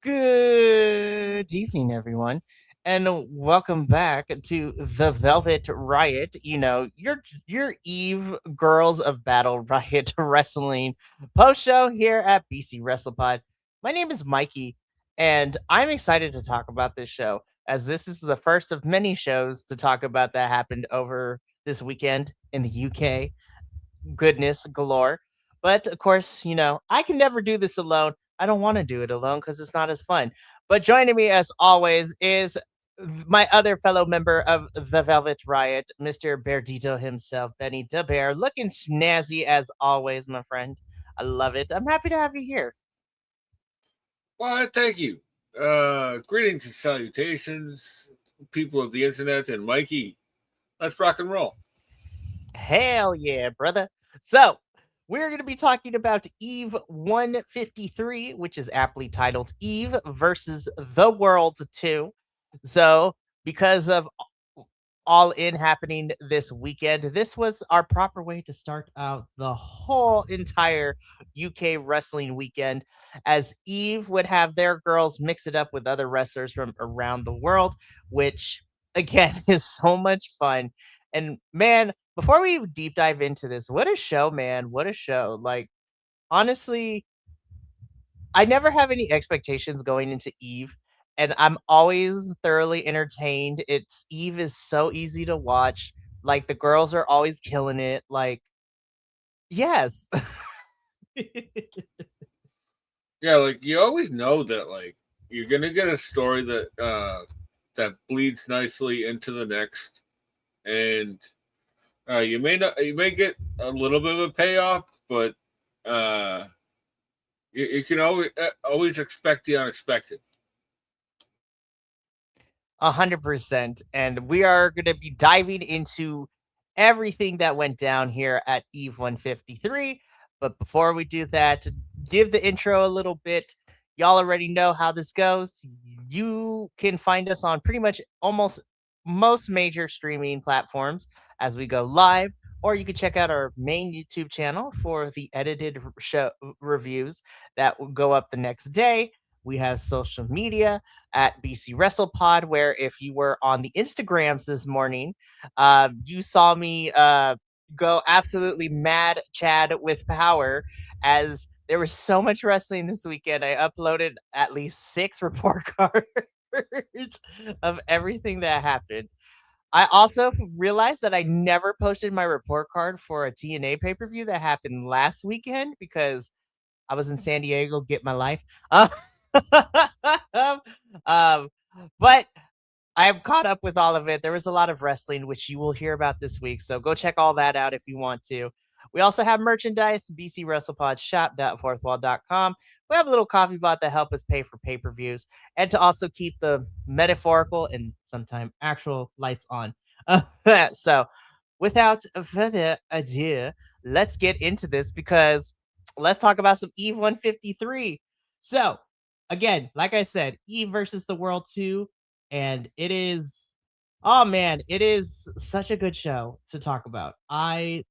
Good evening, everyone, and welcome back to the Velvet Riot. Your Eve Girls of Battle Riot Wrestling post show here at BC WrestlePod. My name is Mikey, and I'm excited to talk about this show as this is the first of many shows to talk about that happened over this weekend in the UK. Goodness galore. But of course, I can never do this alone. I don't want to do it alone because it's not as fun. But joining me as always is my other fellow member of the Velvet Riot, Mr. Berdito himself, Benny the Bear, looking snazzy as always, my friend. I love it. I'm happy to have you here. Well, thank you. Greetings and salutations, people of the internet, and Mikey. Let's rock and roll. Hell yeah, brother. So, we're going to be talking about Eve 153, which is aptly titled Eve versus the World 2. So, because of All In happening this weekend. This was our proper way to start out the whole entire UK wrestling weekend, as Eve would have their girls mix it up with other wrestlers from around the world, which again is so much fun. And man, before we deep dive into this, what a show, man. What a show. Like, honestly, I never have any expectations going into Eve, and I'm always thoroughly entertained. Eve is so easy to watch. Like, the girls are always killing it. Like, yes. Yeah, like you always know that like you're gonna get a story that that bleeds nicely into the next, and you may get a little bit of a payoff, but uh, you can always expect the unexpected. 100%. And we are going to be diving into everything that went down here at Eve 153. But before we do that, to give the intro a little bit, y'all already know how this goes. You can find us on pretty much almost most major streaming platforms as we go live, or you can check out our main YouTube channel for the edited show reviews that will go up the next day. We have social media at BC Wrestle Pod, where if you were on the Instagrams this morning, you saw me go absolutely mad Chad with power, as there was so much wrestling this weekend. I uploaded at least 6 report cards of everything that happened. I also realized that I never posted my report card for a TNA pay-per-view that happened last weekend because I was in San Diego, get my life. Um, but I am caught up with all of it. There was a lot of wrestling, which you will hear about this week. So go check all that out if you want to. We also have merchandise, BC WrestlePod shop.fourthwall.com. We have a little coffee bot that help us pay for pay-per-views and to also keep the metaphorical and sometimes actual lights on. So without further ado, let's get into this because let's talk about some Eve 153. So, again, like I said, Eve versus the World 2, and it is, oh man, it is such a good show to talk about. I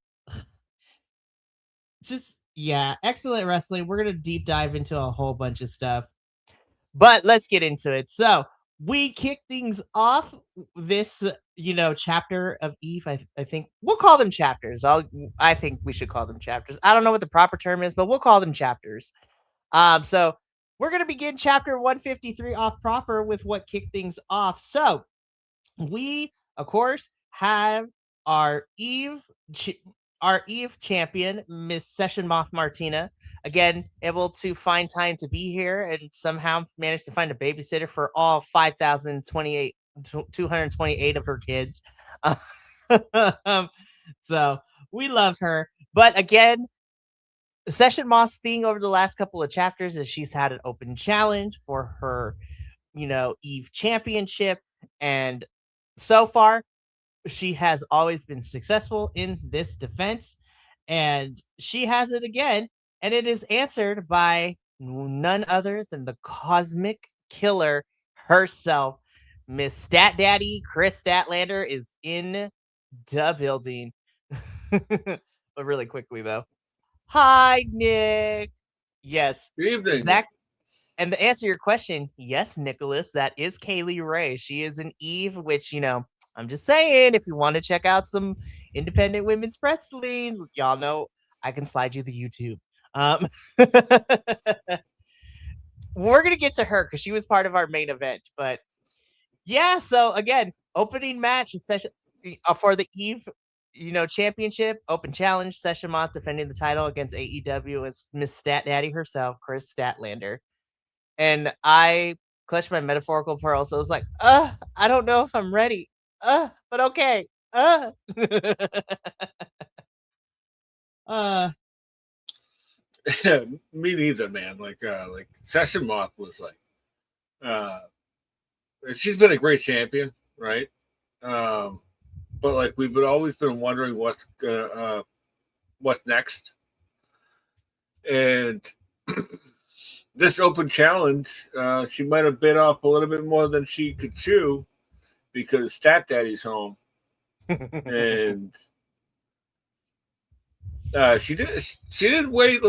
just, yeah, excellent wrestling. We're going to deep dive into a whole bunch of stuff, but let's get into it. So, we kick things off this, chapter of Eve. I think we'll call them chapters. I think we should call them chapters. I don't know what the proper term is, but we'll call them chapters. So we're gonna begin chapter 153 off proper with what kicked things off. So we, of course, have our Eve, our Eve champion, Miss Session Moth Martina, again able to find time to be here and somehow managed to find a babysitter for all 5,028 228 of her kids. Um, so we love her, but again, Session Moth's thing over the last couple of chapters is she's had an open challenge for her, Eve championship. And so far, she has always been successful in this defense. And she has it again. And it is answered by none other than the cosmic killer herself. Miss Stat Daddy Chris Statlander is in the building. But really quickly, though. Hi, Nick. Yes, Good evening. Zach. And to answer your question, yes, Nicholas, that is Kaylee Ray. She is an Eve, which, I'm just saying, if you want to check out some independent women's wrestling, y'all know I can slide you the YouTube. We're going to get to her because she was part of our main event. But yeah, so again, opening match session for the Eve, championship open challenge. Session Moth defending the title against AEW as Miss Stat Daddy herself, Chris Statlander. And I clutched my metaphorical pearls. So I was like, I don't know if I'm ready. But okay. uh, Me neither, man. Like Session Moth was like, uh, she's been a great champion, right? Um, but like always been wondering what's next, and this open challenge, she might have bit off a little bit more than she could chew because Stat Daddy's home. and she didn't wait.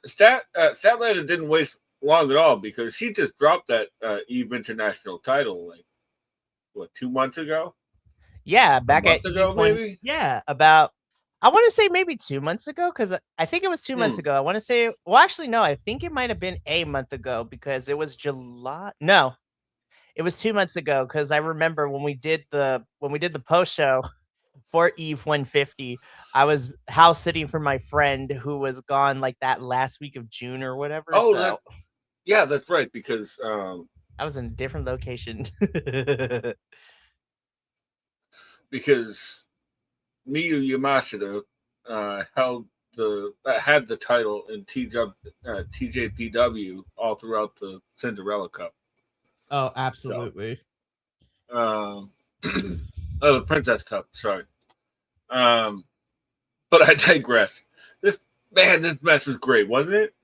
Statlander didn't waste long at all because she just dropped that Eve International title like what 2 months ago, Yeah, a back at month Eve ago when maybe. about I want to say maybe 2 months ago because I think it was 2 months Hmm. ago. I want to say, well, actually, no, I think it might have been a month ago because it was July. No, it was 2 months ago because I remember when we did the post show for Eve 150. I was house sitting for my friend who was gone like that last week of June or whatever. Oh, that So yeah, that's right because I was in a different location. because Miyu Yamashita held the had the title in TJPW all throughout the Cinderella Cup. Oh, So, absolutely. um, oh, the Princess Cup. Sorry, um, but I digress. This this match was great, wasn't it?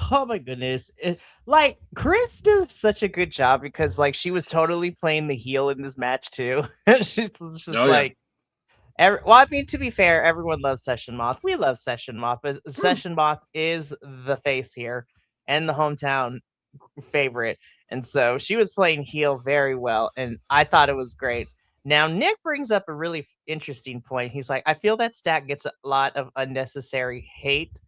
Oh my goodness. Like Chris does such a good job because like she was totally playing the heel in this match too. She's just Oh yeah. like well, I mean, to be fair, everyone loves Session Moth. We love Session Moth, but Hmm. Session Moth is the face here and the hometown favorite. And so she was playing heel very well, and I thought it was great. Now, Nick brings up a really interesting point. He's like, I feel that Stat gets a lot of unnecessary hate.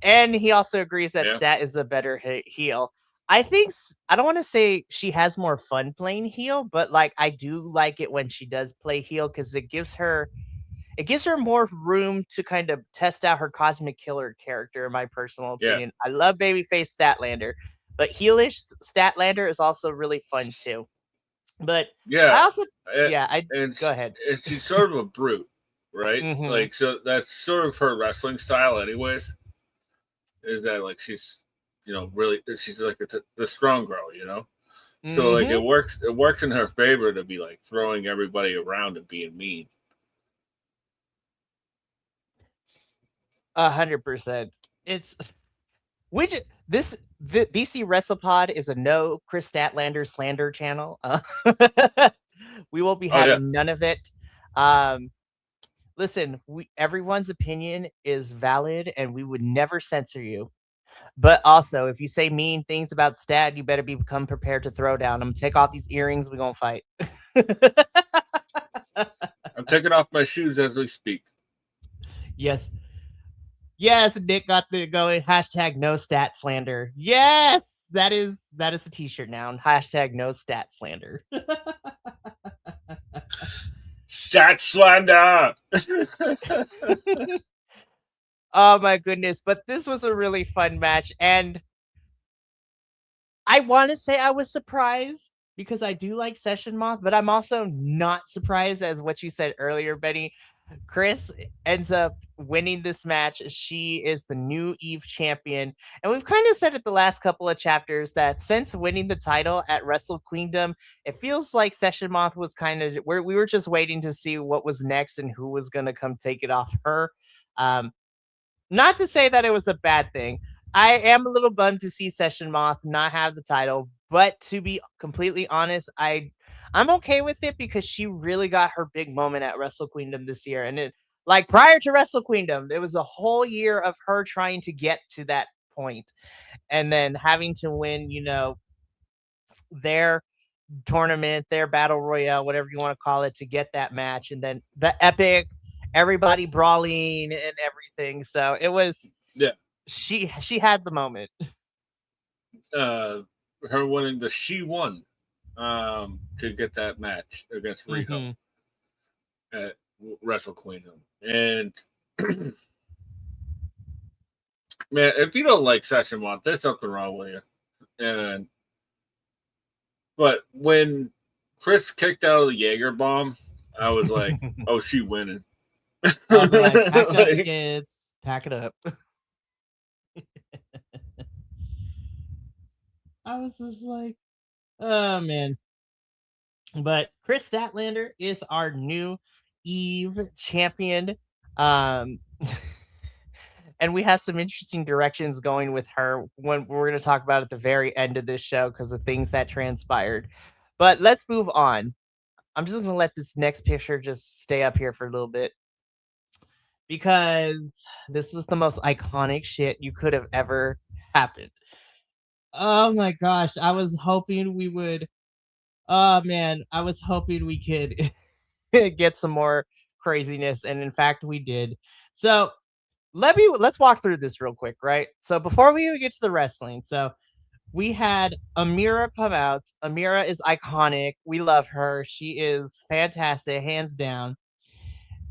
And he also agrees that Yeah. Stat is a better heel. I think I don't want to say she has more fun playing heel, but like I do like it when she does play heel because it gives her more room to kind of test out her cosmic killer character, in my personal Yeah. opinion. I love babyface Statlander, but heelish Statlander is also really fun too. But Yeah. I also, Uh, yeah, I And go ahead. she's sort of a brute, right? Hmm. Like so that's sort of her wrestling style, anyways. Is that like she's really she's like the strong girl, you know. So like Hmm. it works in her favor to be like throwing everybody around and being mean. 100%. It's which the BC WrestlePod is a no Chris Statlander slander channel. We will be Oh yeah. having none of it. Um, Listen, everyone's opinion is valid, and we would never censor you. But also, if you say mean things about Stat, you better become prepared to throw down. I'm gonna take off these earrings. We're gonna fight. I'm taking off my shoes as we speak. Yes. Yes, Nick got the going. Hashtag no stat slander. Yes, that is a t-shirt now. Hashtag no stat slander. Stat slander. Oh my goodness. But this was a really fun match. And I want to say I was surprised because I do like Session Moth, but I'm also not surprised as what you said earlier, Benny. Chris ends up winning this match. She is the new Eve champion. And we've kind of said it the last couple of chapters that since winning the title at Wrestle Queendom, it feels like Session Moth was kind of where we were just waiting to see what was next and who was going to come take it off her. Um, Not to say that it was a bad thing. I am a little bummed to see Session Moth not have the title, but to be completely honest, I'm okay with it because she really got her big moment at Wrestle Queendom this year. And it like prior to Wrestle Queendom, it was a whole year of her trying to get to that point and then having to win, their tournament, their battle royale, whatever you want to call it, to get that match, and then the epic, everybody brawling and everything. So it was Yeah. she had the moment. Uh, her winning the she won to get that match against Riho Hmm. at Wrestle Queendom. And man, if you don't like Session Moth, there's something wrong with you. And but when Chris kicked out of the Jaeger bomb, I was like, "Oh, she winning." I'll be like, pack it up, Like, kids, pack it up. I was just like, oh man. But Chris Statlander is our new Eve champion. Um, and we have some interesting directions going with her when we're going to talk about at the very end of this show because of things that transpired. But let's move on. I'm just gonna let this next picture just stay up here for a little bit because this was the most iconic shit you could have ever happened. Oh my gosh, I was hoping we would. Oh man, I was hoping we could get some more craziness, and in fact, we did. So let's walk through this real quick, right? So before we even get to the wrestling, so we had Amira come out. Amira is iconic. We love her. She is fantastic, hands down.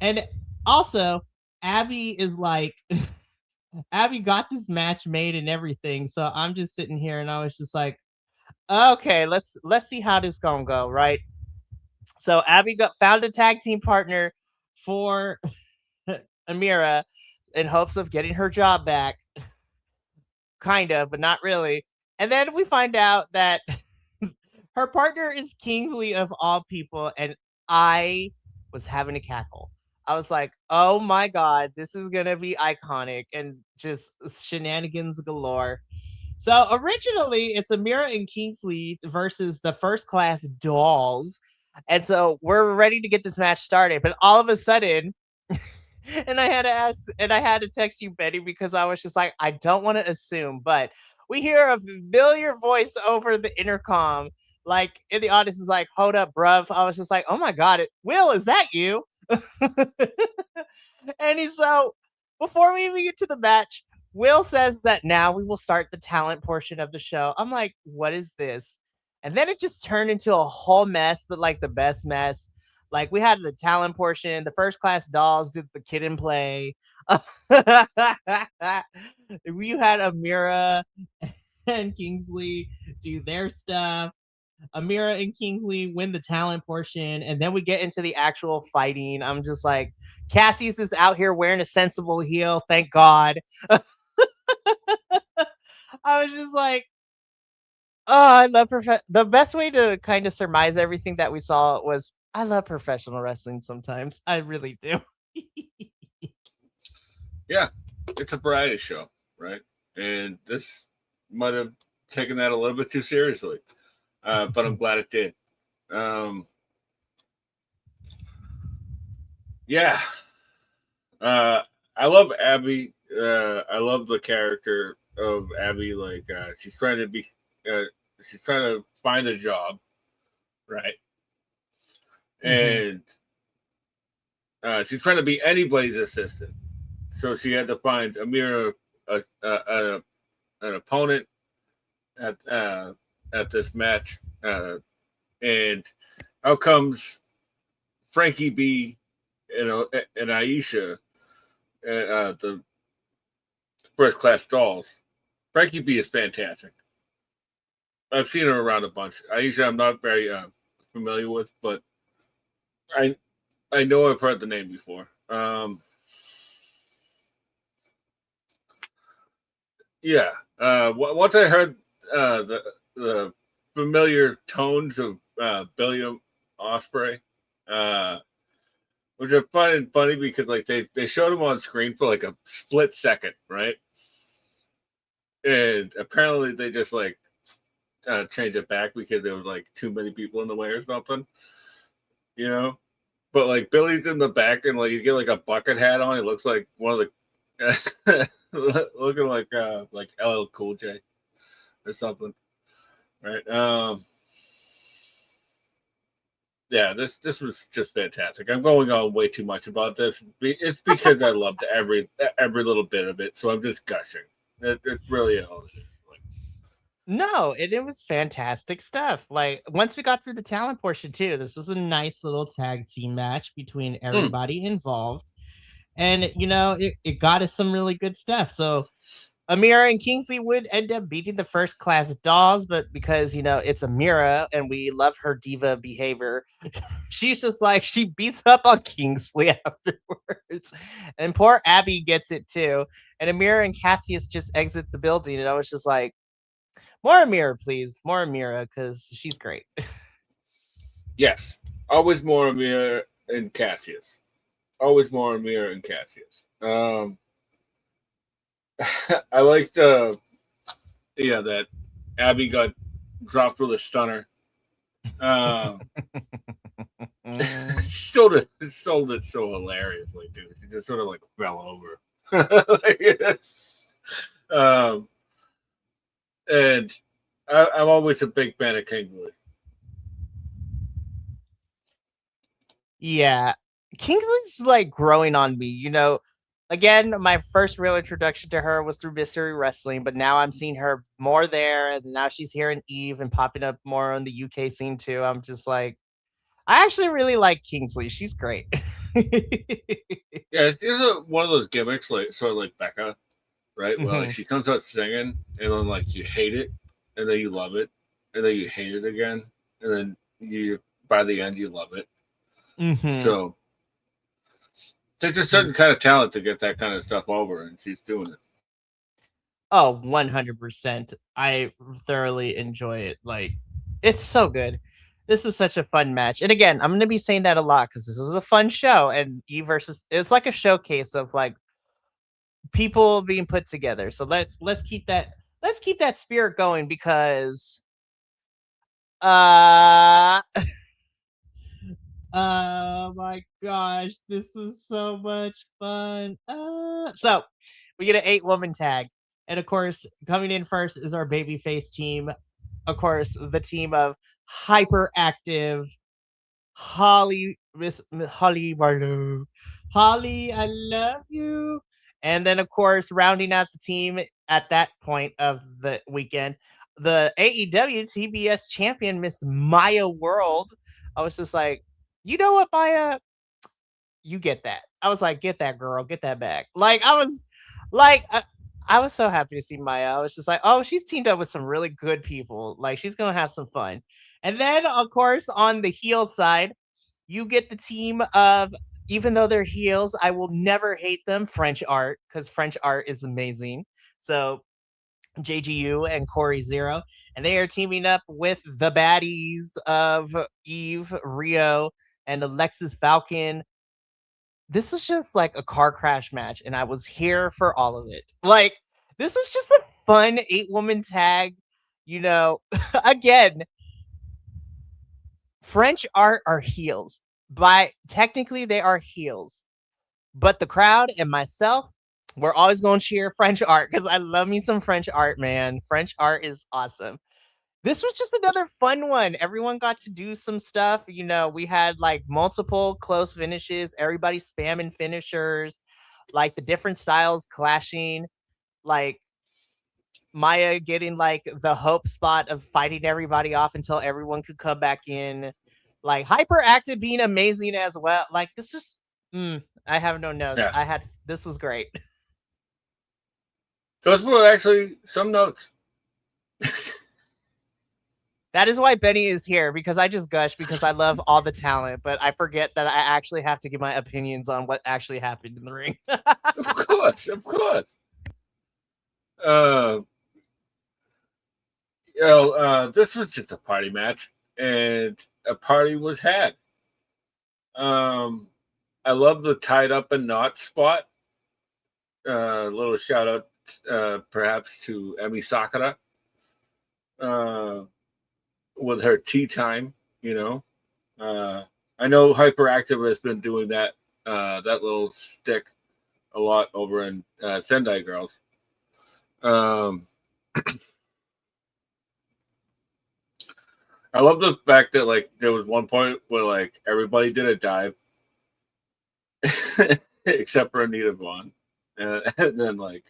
And also, Abby is like Abby got this match made and everything. So I'm just sitting here and I was just like, okay, let's see how this gonna go, right? So Abby got found a tag team partner for Amira in hopes of getting her job back, kind of, but not really. And then we find out that her partner is Kingsley of all people, and I was having a cackle. I was like, "Oh my god, this is gonna be iconic and just shenanigans galore." So originally, it's Amira and Kingsley versus the First Class Dolls, and so we're ready to get this match started. But all of a sudden, and I had to ask, and I had to text you, Betty, because I was just like, I don't want to assume, but we hear a familiar voice over the intercom, like in the audience is like, "Hold up, bruv." I was just like, "Oh my god, Will, is that you?" And he's so before we even get to the match, Will says that now we will start the talent portion of the show. I'm like, what is this? And then it just turned into a whole mess, but like the best mess. Like we had the talent portion, the First Class Dolls did the kid and play. We had Amira and Kingsley do their stuff. Amira and Kingsley win the talent portion, and then we get into the actual fighting. I'm just like, Cassius is out here wearing a sensible heel, thank God. I was just like, oh, I love the best way to kind of surmise everything that we saw was I love professional wrestling sometimes. I really do. Yeah, it's a variety show, right? And this might have taken that a little bit too seriously, but I'm glad it did. Um, yeah, uh, I love Abby. I love the character of Abby. Like she's trying to be, uh, she's trying to find a job, right? Hmm. And she's trying to be anybody's assistant. So she had to find Amira an opponent at at this match, and out comes Frankie B and Aisha, the First Class Dolls. Frankie B is fantastic. I've seen her around a bunch. Aisha, I'm not very familiar with, but I I know I've heard the name before. Yeah. Once I heard the familiar tones of Billy Osprey, uh, which I find funny because like they showed him on screen for like a split second, right? And apparently they just like changed it back because there was like too many people in the way or something, you know. But like Billy's in the back and like he's got like a bucket hat on. He looks like one of the looking like LL Cool J or something, right? Yeah, this was just fantastic. I'm going on way too much about this. It's because I loved every little bit of it, so I'm just gushing. It's really all it is. Like, No, it was fantastic stuff. Like once we got through the talent portion too, this was a nice little tag team match between mm, everybody involved. And it got us some really good stuff. So Amira and Kingsley would end up beating the First Class Dolls, but because it's Amira and we love her diva behavior, she's just like she beats up on Kingsley afterwards, and poor Abby gets it too. And Amira and Cassius just exit the building, and I was just like, more Amira, please, more Amira, because she's great. yes, always more Amir and Cassius. Always more Amir and Cassius. I liked yeah that Abby got dropped with a stunner. Um, Mm. sold it so hilariously, dude. She just sort of like fell over. Like, um, and I'm always a big fan of Kingsley. Yeah. Kingsley's like growing on me, Again, my first real introduction to her was through Mystery Wrestling, but now I'm seeing her more there, and now she's here in Eve and popping up more on the UK scene too. I'm just like, I actually really like Kingsley. She's great. Yeah, it's one of those gimmicks, like sort of like Becca, right? Where like Hmm. she comes out singing, and then like you hate it, and then you love it, and then you hate it again, and then you by the end you love it. Hmm. So it takes a certain kind of talent to get that kind of stuff over, and she's doing it. Oh, 100%. I thoroughly enjoy it. Like, it's so good. This was such a fun match. And again, I'm going to be saying that a lot because this was a fun show. And E versus, it's like a showcase of like people being put together. So let's keep that spirit going because, uh, oh my gosh, this was so much fun. So we get an 8-woman tag. And of course, coming in first is our babyface team. Of course, the team of hyperactive Holly Barlow. Holly, I love you. And then, of course, rounding out the team at that point of the weekend, the AEW TBS champion, Miss Maya World. I was just like, you know what, Maya? You get that. I was like, get that girl, get that back. Like, I was so happy to see Maya. I was just like, oh, she's teamed up with some really good people. Like, she's gonna have some fun. And then, of course, on the heel side, you get the team of, even though they're heels, I will never hate them. French art, because French art is amazing. So JGU and Corey Zero, and they are teaming up with the baddies of Eve, Rio, and Alexis Falcon. This was just like a car crash match, and I was here for all of it. Like, this was just a fun 8-woman tag. You know, again, French art are heels. By technically, they are heels, but the crowd and myself, we're always going to cheer French art because I love me some French art, man. French art is awesome. This was just another fun one. Everyone got to do some stuff. We had like multiple close finishes, everybody spamming finishers, like the different styles clashing, like Maya getting like the hope spot of fighting everybody off until everyone could come back in. Like hyperactive being amazing as well. Like this was I have no notes. Yeah, This was great. those were actually some notes. That is why Benny is here because I just gush because I love all the talent, but I forget that I actually have to give my opinions on what actually happened in the ring. Of course, of course. Uh, this was just a party match, and a party was had. Um, I love the tied up and knot spot. Little shout out, perhaps to Emi Sakura, uh, with her tea time. You know, I know Hyperactive has been doing that little stick a lot over in Sendai Girls. Um, I love the fact that like there was one point where like everybody did a dive except for Anita Vaughn, and then like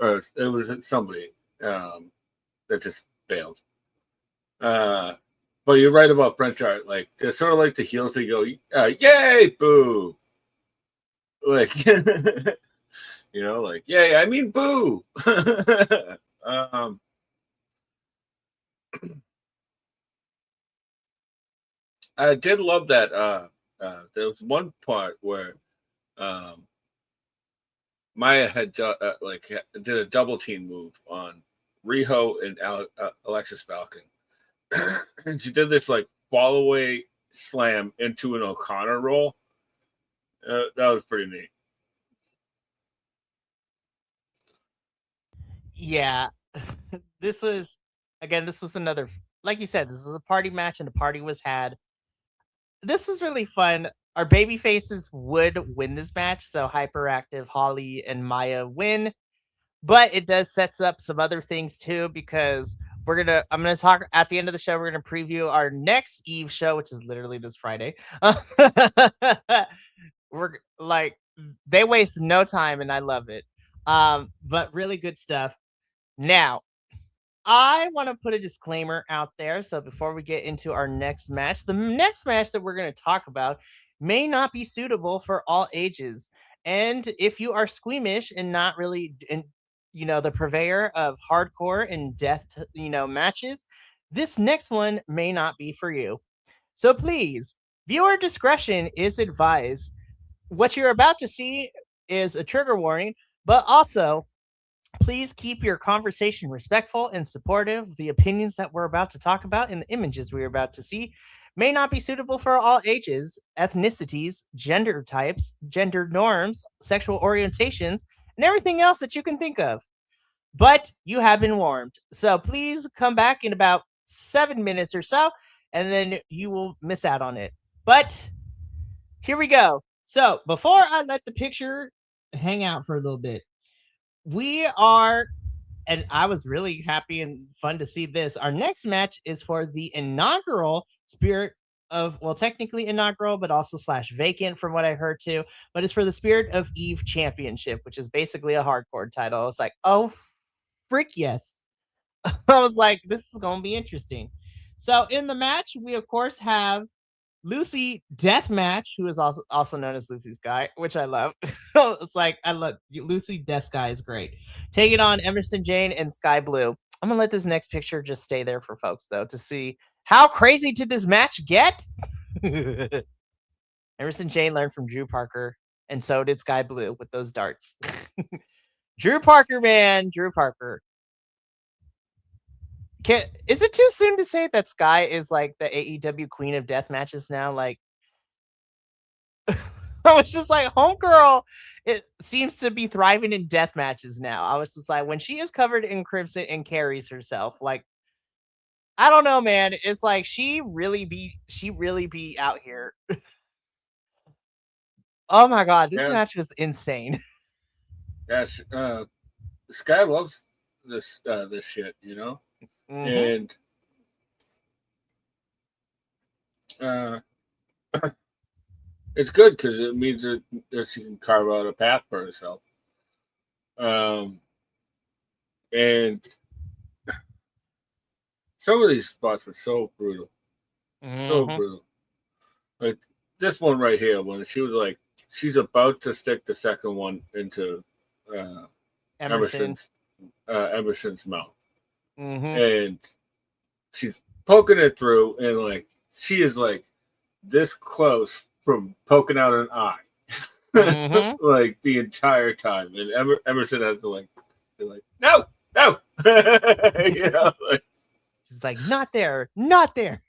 or it was somebody that just failed. Uh, but you're right about French art. Like they're sort of like the heels. They go, "Yay, boo!" Like like, "Yay, I mean, boo." um, I did love that. There was one part where um, Maya had did a double team move on Riho and Alexis Falcon, and she did this like fall away slam into an O'Connor roll. That was pretty neat. Yeah. This was another, like you said, this was a party match and the party was had. this was really fun. Our baby faces would win this match, so Hyperactive, Holly, and Maya win. But it does sets up some other things too because I'm gonna talk at the end of the show. We're gonna preview our next Eve show, which is literally this Friday. We're like they waste no time, and I love it. But really good stuff. Now, I want to put a disclaimer out there. So before we get into our next match, the next match that we're going to talk about may not be suitable for all ages. And if you are squeamish and not really, the purveyor of hardcore and death, matches, this next one may not be for you. So please, viewer discretion is advised. What you're about to see is a trigger warning, but also please keep your conversation respectful and supportive. The opinions that we're about to talk about and the images we're about to see may not be suitable for all ages, ethnicities, gender types, gender norms, sexual orientations, and everything else that you can think of. But you have been warned. So please come back in about 7 minutes or so, and then you will miss out on it. But here we go. So before I let the picture hang out for a little bit, we are and I was really happy and fun to see this. Our next match is for the inaugural Spirit of, well, technically inaugural, but also slash vacant from what I heard too. But it's for the Spirit of Eve Championship, which is basically a hardcore title. I was like, oh, frick yes. I was like, this is going to be interesting. So in the match, we of course have Lucy Deathmatch, who is also known as Lucy's Guy, which I love. It's like I love Lucy Death Guy is great. Taking on Emerson Jane and Sky Blue. I'm gonna let this next picture just stay there for folks though to see how crazy did this match get. Emerson Jane learned from Drew Parker, and so did Sky Blue with those darts. Drew Parker, man, Drew Parker. Is it too soon to say that Sky is like the AEW queen of death matches now? Like, I was just like, homegirl, it seems to be thriving in death matches now. I was just like, when she is covered in crimson and carries herself, like, I don't know, man. It's like she really be out here. Oh my god, this Yeah, match was insane. yes. Sky loves this shit, Mm-hmm. and uh, it's good because it means that she can carve out a path for herself. Um, and some of these spots were so Mm-hmm. brutal. Like this one right here, when she was like, she's about to stick the second one into uh, Emerson. Emerson's Emerson's mouth, Mm-hmm. and she's poking it through, and like she is like this close from poking out an eye, Mm-hmm. like the entire time, and Emerson has to like, be like, no, no, like. She's like, not there, not there.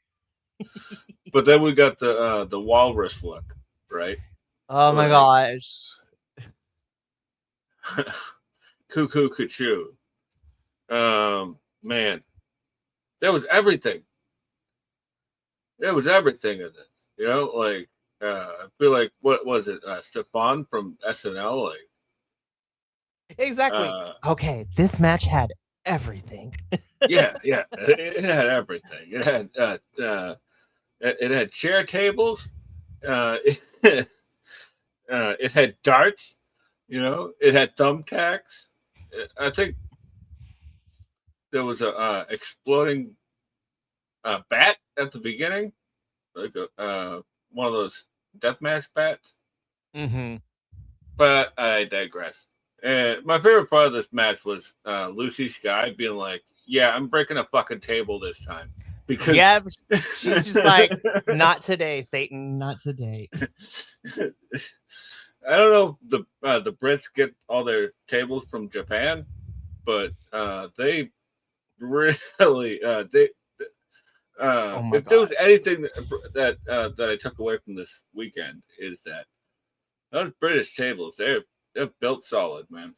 But then we got the walrus look, right? Oh my Like gosh. cuckoo cuckoo. Man, there was everything. There was everything in this. Like I feel like what was it? Stefan from SNL. Like Exactly. uh, Okay, this match had everything. yeah, yeah. It had everything. It had chair tables. It, it had darts. It had thumbtacks. I think there was a exploding bat at the beginning, like one of those deathmatch bats. Mm-hmm. But I digress. And my favorite part of this match was Lucy Sky being like, "Yeah, I'm breaking a fucking table this time Yeah, because." she's just like, not today, Satan, not today. I don't know if the Brits get all their tables from Japan, but they really they Oh my if there was gosh. anything that I took away from this weekend is that those British tables they're built solid, man.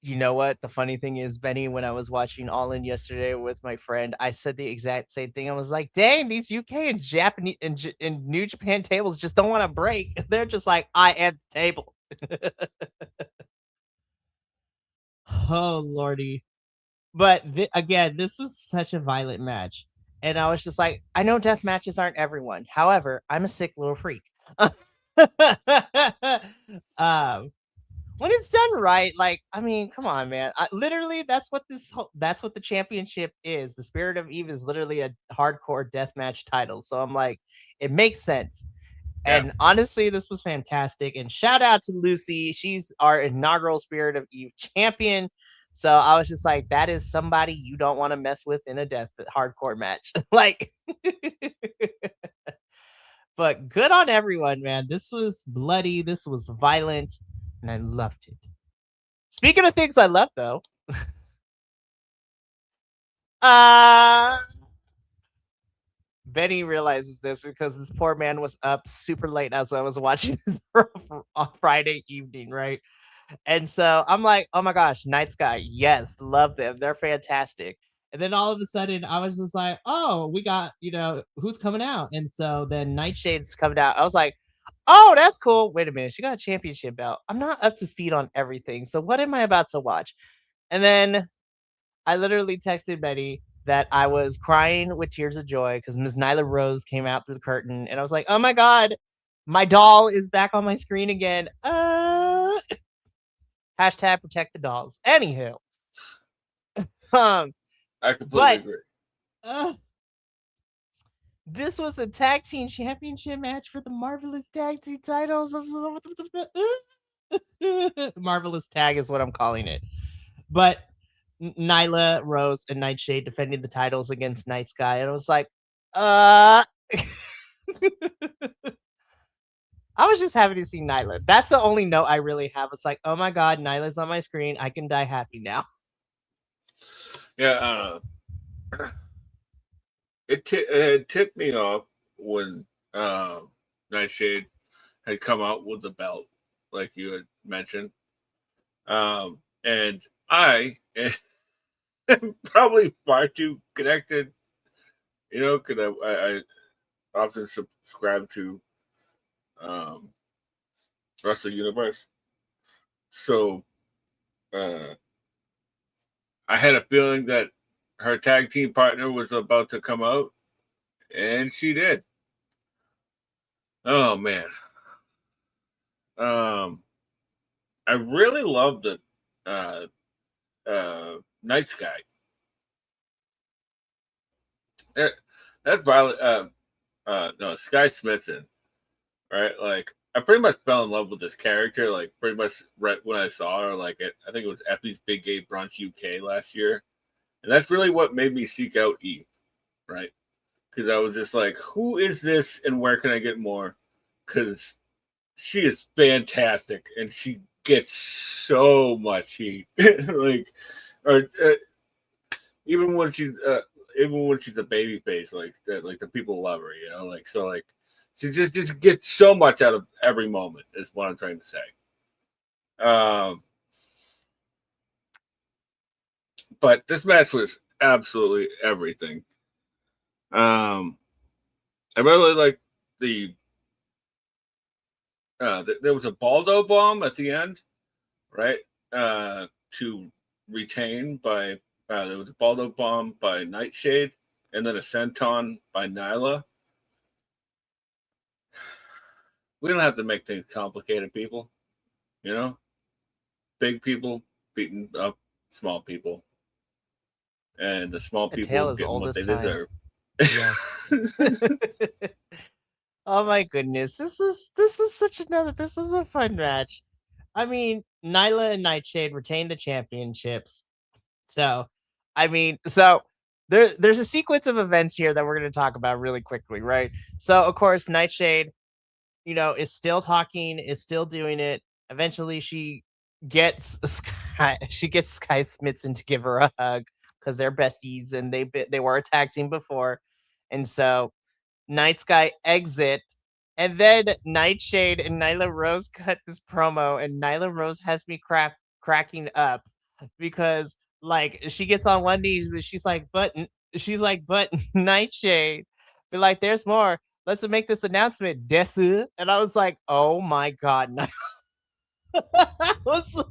You know what? The funny thing is, Benny, when I was watching All In yesterday with my friend, I said the exact same thing. I was like, dang, these UK and Japanese and New Japan tables just don't want to break. They're just like, I am the table. Oh, Lordy. But again, this was such a violent match. And I was just like, I know death matches aren't everyone. However, I'm a sick little freak. um, when it's done right, like, I mean, come on, man. Literally, that's what the championship is. The Spirit of Eve is literally a hardcore deathmatch title. So I'm like, it makes sense. Yeah, And honestly, this was fantastic. And shout out to Lucy. She's our inaugural Spirit of Eve champion. So I was just like, that is somebody you don't want to mess with in a death hardcore match. Like, but good on everyone, man. This was bloody. This was violent. And I loved it. Speaking of things I love, though, uh, Benny realizes this because this poor man was up super late as I was watching this on Friday evening, right? And so I'm like, oh my gosh, Night Sky, yes, love them. They're fantastic. And then all of a sudden, I was just like, oh, we got, who's coming out? And so then Nightshade's coming out. I was like, oh, that's cool. Wait a minute, she got a championship belt. I'm not up to speed on everything. So what am I about to watch? And then I literally texted Betty that I was crying with tears of joy because Ms. Nyla Rose came out through the curtain, and I was like, "Oh my god, my doll is back on my screen again." Hashtag protect the dolls. Anywho, um, I completely but agree. uh, this was a tag team championship match for the marvelous tag team titles. Marvelous tag is what I'm calling it. But Nyla Rose and Nightshade defending the titles against Night Sky, and I was like, uh. I was just happy to see Nyla. That's the only note I really have. It's like, oh my god, Nyla's on my screen. I can die happy now. Yeah, it tipped me off when Nightshade had come out with the belt, like you had mentioned, and I am probably far too connected, because I often subscribe to um, Wrestle Universe, so uh, I had a feeling that her tag team partner was about to come out, and she did. Oh man, um, I really loved the uh, Night Sky. That, that Violet, no, Sky Smithson, right? Like, I pretty much fell in love with this character, like, pretty much right when I saw her, like, I think it was Effie's Big Gay Brunch UK last year. And that's really what made me seek out Eve, right? Because I was just like, who is this and where can I get more? Because she is fantastic and she gets so much heat. Like, or even when she even when she's a baby face, like that, like the people love her, like so, like she just gets so much out of every moment. Is what I'm trying to say. Um, but this match was absolutely everything. Um, I really like the there was a Baldo bomb at the end, right? To retain by there was a Baldo bomb by Nightshade, and then a senton by Nyla. We don't have to make things complicated, people. You know, big people beating up small people, and the small A tale people as getting old what as they time. deserve. Yeah. Oh my goodness. This is such another this was a fun match. I mean, Nyla and Nightshade retained the championships. So, I mean, so there's a sequence of events here that we're going to talk about really quickly, right? So, of course, Nightshade, is still talking, is still doing it. Eventually, she gets Sky Smithson to give her a hug because they're besties and they were a tag team before, and so Night Sky exit, and then Nightshade and Nyla Rose cut this promo, and Nyla Rose has me cracking up because like she gets on one knee, but she's like, but Nightshade, be like, there's more. Let's make this announcement, Desu. And I was like, oh my god, I was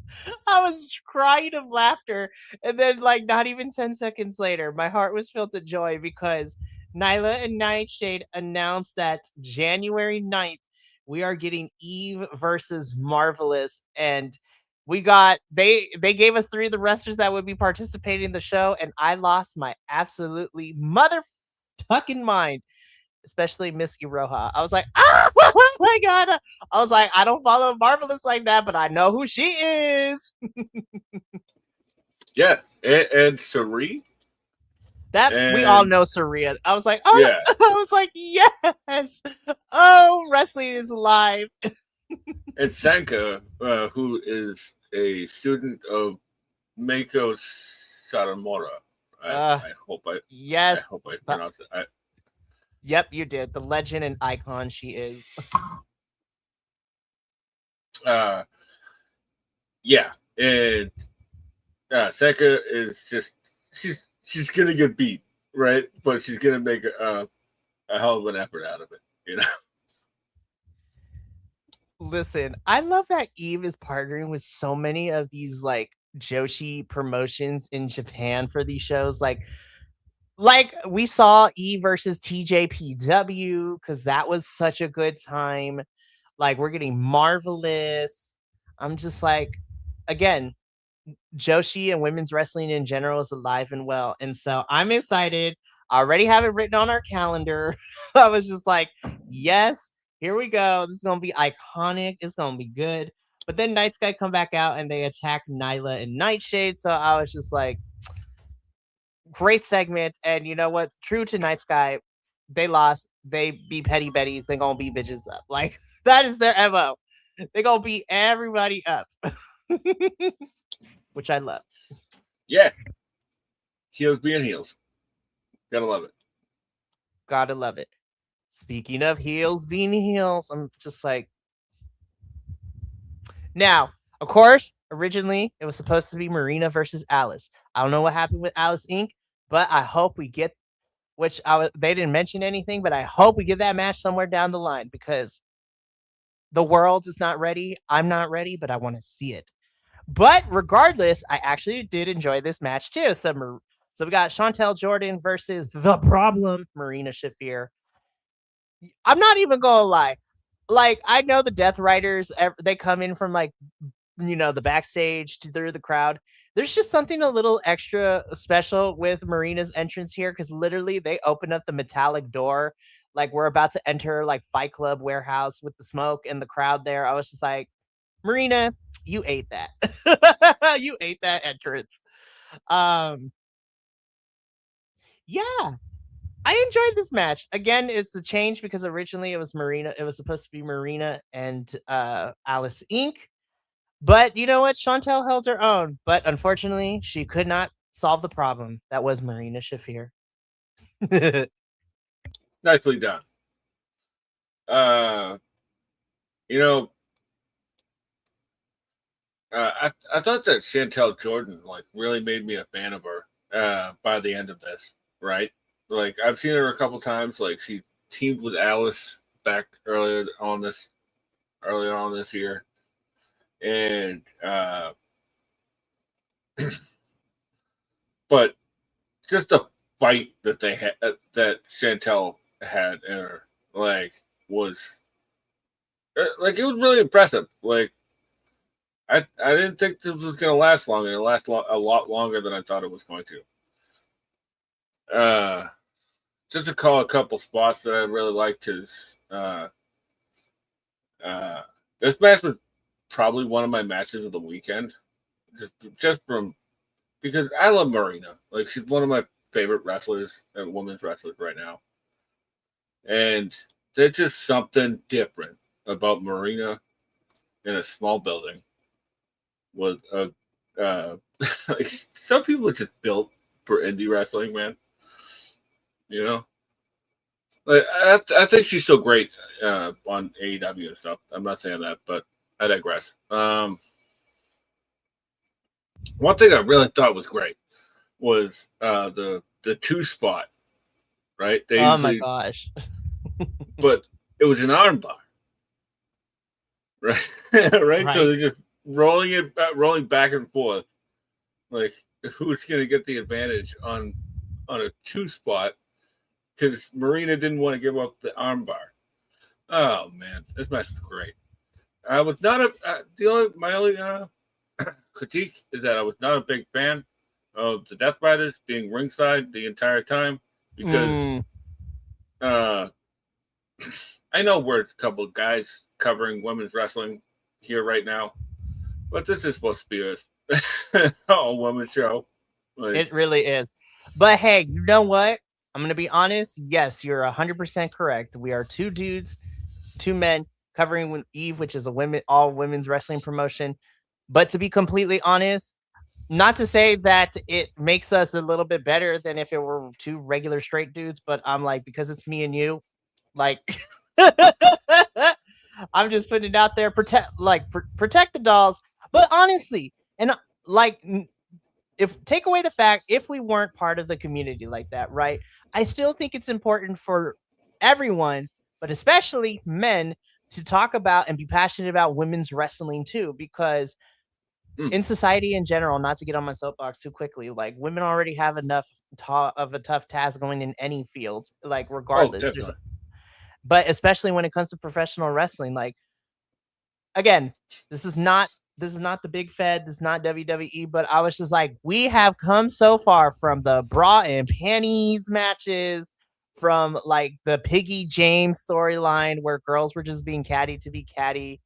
I was crying of laughter, and then like not even 10 seconds later, my heart was filled with joy because Nyla and Nightshade announced that January 9th we are getting Eve versus Marvelous, and they gave us three of the wrestlers that would be participating in the show, and I lost my absolutely mother fucking mind, especially Misky Roja. I was like, ah, oh my god. I was like, I don't follow Marvelous like that, but I know who she is. Yeah, and Sari, That we all and know Saria. I was like, oh, yeah, I was like, yes. Oh, wrestling is alive. and Sanka, who is a student of Mako Saramura. Uh, I yes. hope I pronounced it. Yep, you did. The legend and icon she is. Uh, yeah, and Sanka is just she's gonna get beat, right? But she's gonna make a hell of an effort out of it, you know. Listen, I love that Eve is partnering with so many of these like Joshi promotions in Japan for these shows. Like we saw E versus TJPW because that was such a good time. Like we're getting Marvelous. I'm just like, again, Joshi and women's wrestling in general is alive and well, and so I'm excited. I already have it written on our calendar. I was just like, yes, here we go. This is gonna be iconic. It's gonna be good. But then Night Sky come back out and they attack Nyla and Nightshade. So I was just like, great segment. And you know what? True to Night Sky, they lost. They beat Petty Betties. They gonna beat bitches up. Like that is their MO. They gonna beat everybody up. Which I love. Yeah, heels being heels, gotta love it. Gotta love it. Speaking of heels being heels, I'm just like, now, of course, originally it was supposed to be Marina versus Alice. I don't know what happened with Alice Inc., but I hope we get, they didn't mention anything, but I hope we get that match somewhere down the line because the world is not ready. I'm not ready, but I want to see it. But regardless, I actually did enjoy this match too. So we got Chantel Jordan versus the Problem, Marina Shafir. I'm not even gonna lie. Like I know the Death Riders, they come in from like the backstage to through the crowd. There's just something a little extra special with Marina's entrance here because literally they open up the metallic door like we're about to enter like Fight Club warehouse with the smoke and the crowd there. I was just like, Marina, you ate that. You ate that entrance. Um, yeah, I enjoyed this match. Again, it's a change because originally it was supposed to be Marina and Alice Inc. But you know what? Chantel held her own, but unfortunately, she could not solve the problem. That was Marina Shafir. Nicely done. Uh, you know, I thought that Chantel Jordan like really made me a fan of her by the end of this, right? Like I've seen her a couple times. Like she teamed with Alice back earlier on this year, and but just the fight that they had that Chantel had in her like was like it was really impressive. Like I didn't think this was gonna last long, and it lasted a lot longer than I thought it was going to. Just to call a couple spots that I really liked is uh, this match was probably one of my matches of the weekend, just from because I love Marina. Like she's one of my favorite wrestlers and women's wrestlers right now, and there's just something different about Marina in a small building with a like some people are just built for indie wrestling, man. You know, like I think she's so great on AEW and stuff. I'm not saying that, but I digress. One thing I really thought was great was the two spot. Right? They Oh my usually, gosh. but it was an armbar, right? Right. So Right? they're just rolling back and forth. Like who's going to get the advantage on a two spot? Because Marina didn't want to give up the armbar. Oh man, this match was great. I was not a the only my only critique is that I was not a big fan of the Death Riders being ringside the entire time because Mm, uh, I know we're a couple of guys covering women's wrestling here right now, but this is supposed to be a all women's show. Like, it really is. But hey, you know what? I'm gonna be honest. Yes, you're 100% correct. We are two dudes, two men covering with Eve, which is a women all women's wrestling promotion. But to be completely honest, not to say that it makes us a little bit better than if it were two regular straight dudes, but I'm like, because it's me and you, like I'm just putting it out there, protect the dolls. But honestly, and like if take away the fact if we weren't part of the community like that, right? I still think it's important for everyone, but especially men, to talk about and be passionate about women's wrestling too, because mm, in society in general, not to get on my soapbox too quickly, like women already have enough of a tough task going in any field, like oh, regardless. There's, definitely. but especially when it comes to professional wrestling, like again, this is not this is not the big fed, this is not WWE, but I was just like, we have come so far from the bra and panties matches, from like the Piggy James storyline where girls were just being catty to be catty.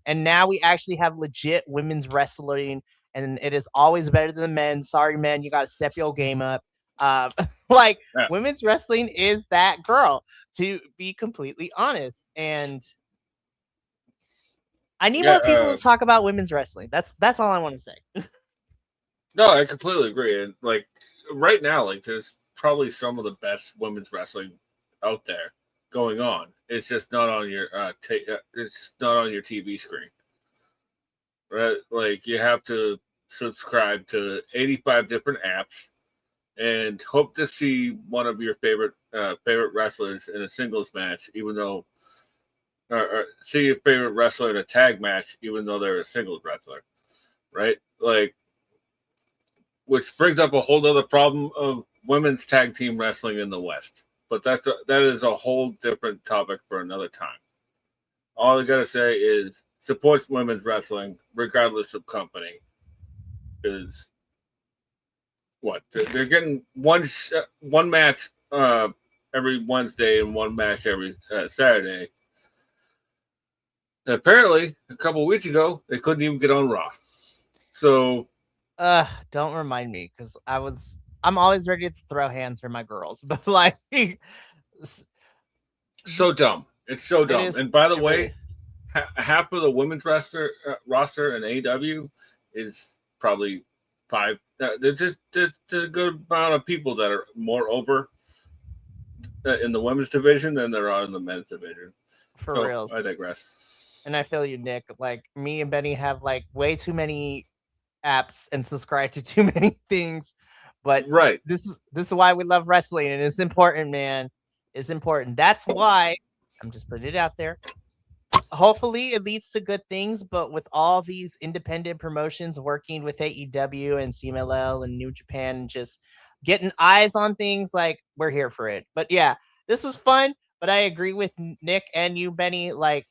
And now we actually have legit women's wrestling, and it is always better than the men. Sorry, men, you got to step your game up. Like Yeah, women's wrestling is that girl, to be completely honest. And I need yeah. more people to talk about women's wrestling. That's all I want to say. No, I completely agree. And like right now, like there's probably some of the best women's wrestling out there going on. It's just not on your it's not on your TV screen, right? Like you have to subscribe to 85 different apps and hope to see one of your favorite wrestlers in a singles match, even though or see your favorite wrestler in a tag match, even though they're a singles wrestler, right? Like, which brings up a whole other problem of women's tag team wrestling in the West. But that is a whole different topic for another time. All I gotta say is supports women's wrestling regardless of company. Is what they're getting one match every Wednesday and one match every Saturday. And apparently, a couple of weeks ago, they couldn't even get on Raw. So Don't remind me because I'm always ready to throw hands for my girls, but like so dumb. It's so it dumb. is And by the it really. way, half of the women's roster in AW is probably five. There's a good amount of people that are more over in the women's division than there are in the men's division. For So reals. I digress. And I feel you, Nick. Like me and Benny have like way too many apps and subscribe to too many things. But Right. this is why we love wrestling, and it's important, man. It's important. That's why I'm just putting it out there. Hopefully it leads to good things, but with all these independent promotions working with AEW and CMLL and New Japan and just getting eyes on things, like we're here for it. But yeah, this was fun, but I agree with Nick and you, Benny. Like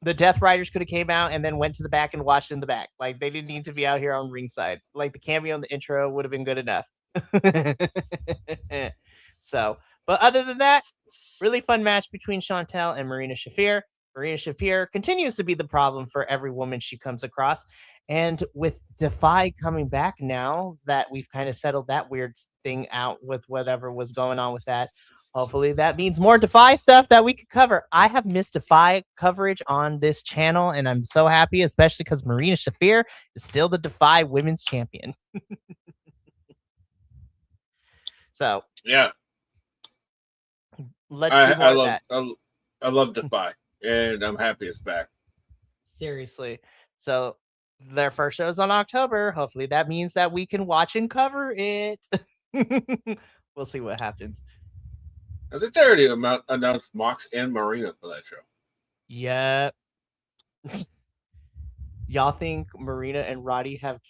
the Death Riders could have came out and then went to the back and watched in the back. Like they didn't need to be out here on ringside. Like the cameo in the intro would have been good enough. So, but other than that, really fun match between Chantel and Marina Shafir. Marina Shafir continues to be the problem for every woman she comes across. And with Defy coming back now that we've kind of settled that weird thing out with whatever was going on with that, hopefully that means more Defy stuff that we could cover. I have missed Defy coverage on this channel, and I'm so happy, especially because Marina Shafir is still the Defy women's champion. So Yeah. let's I do I more of love that. I love Defy, and I'm happy it's back. Seriously. So Their first show is on October. Hopefully that means that we can watch and cover it. We'll see what happens. I think they already announced Mox and Marina for that show. Yeah. Y'all think Marina and Roddy have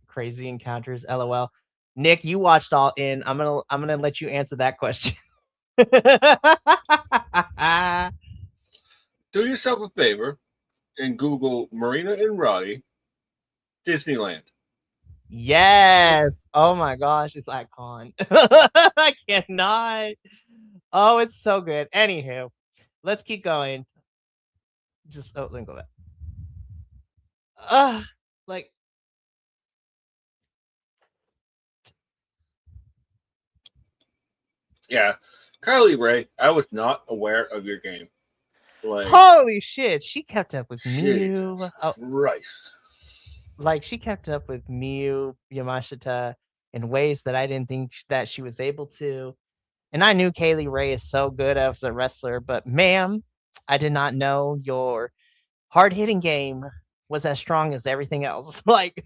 crazy encounters? LOL. Nick, you watched All In. I'm gonna let you answer that question. Do yourself a favor and Google Marina and Roddy Disneyland. Yes. Oh my gosh, it's icon. I cannot. Oh, it's so good. Anywho, let's keep going. Just let me go back. Like Yeah, Kylie Ray, I was not aware of your game. Like, holy shit, she kept up with Jesus Miyu. Oh, Christ. like she kept up with Miyu Yamashita in ways that I didn't think that she was able to. And I knew Kaylee Ray is so good as a wrestler, but ma'am, I did not know your hard hitting game was as strong as everything else. Like,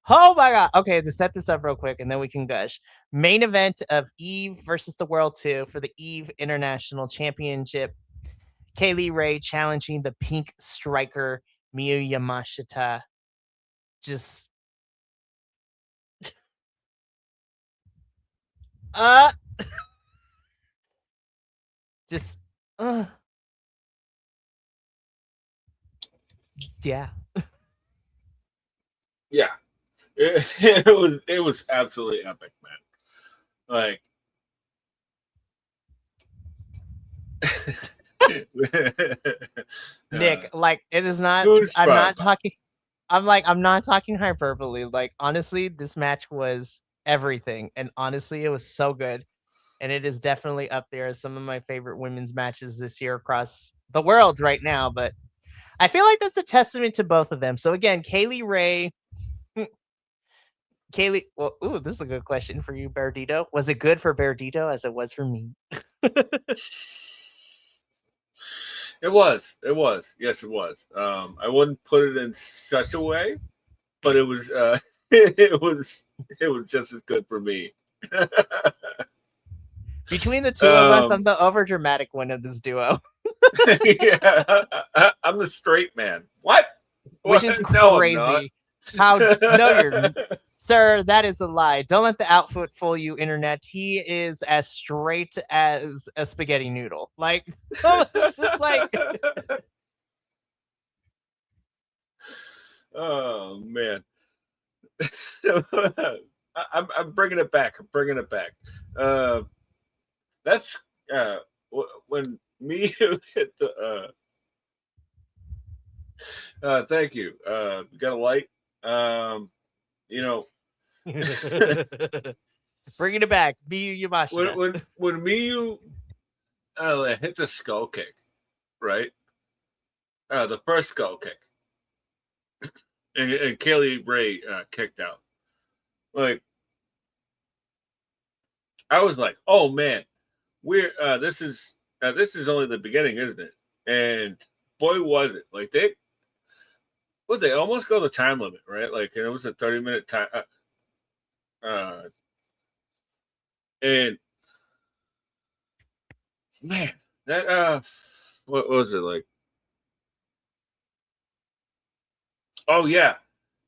oh my god. Okay, to set this up real quick and then we can gush. Main event of Eve versus the World 2 for the Eve International Championship. Kaylee Ray challenging the pink striker Miyu Yamashita. Just uh just yeah. Yeah, it was absolutely epic, man. Nick, like it is not Goose I'm not Baba. talking I'm not talking hyperbole. Like honestly, this match was everything and honestly it was so good and it is definitely up there as some of my favorite women's matches this year across the world right now, but I feel like that's a testament to both of them. So again, Kaylee Ray Kaylee, well, ooh, this is a good question for you, Berdito. Was it good for Berdito as it was for me? It was. It was. Yes, it was. I wouldn't put it in such a way, but it was. It was. It was just as good for me. Between the two of us, I'm um, the overdramatic one of this duo, yeah, I'm the straight man. What? which What? is No, I'm not. crazy. How no, you're sir. That is a lie. Don't let the outfit fool you, internet. He is as straight as a spaghetti noodle. Like it's just like Oh man. I'm bringing it back. I'm bringing it back. Uh, that's when me hit the. Thank you. You got a light. Um, you know, bringing it back. Miyu when Yamashita. Miyu hit the skull kick, right? The first skull kick, and Kaylee Ray kicked out. Like I was like, oh man, we're this is only the beginning, isn't it? And boy, was it like they almost go the time limit, right? Like, and it was a 30-minute time. And man, that what was it like? Oh yeah,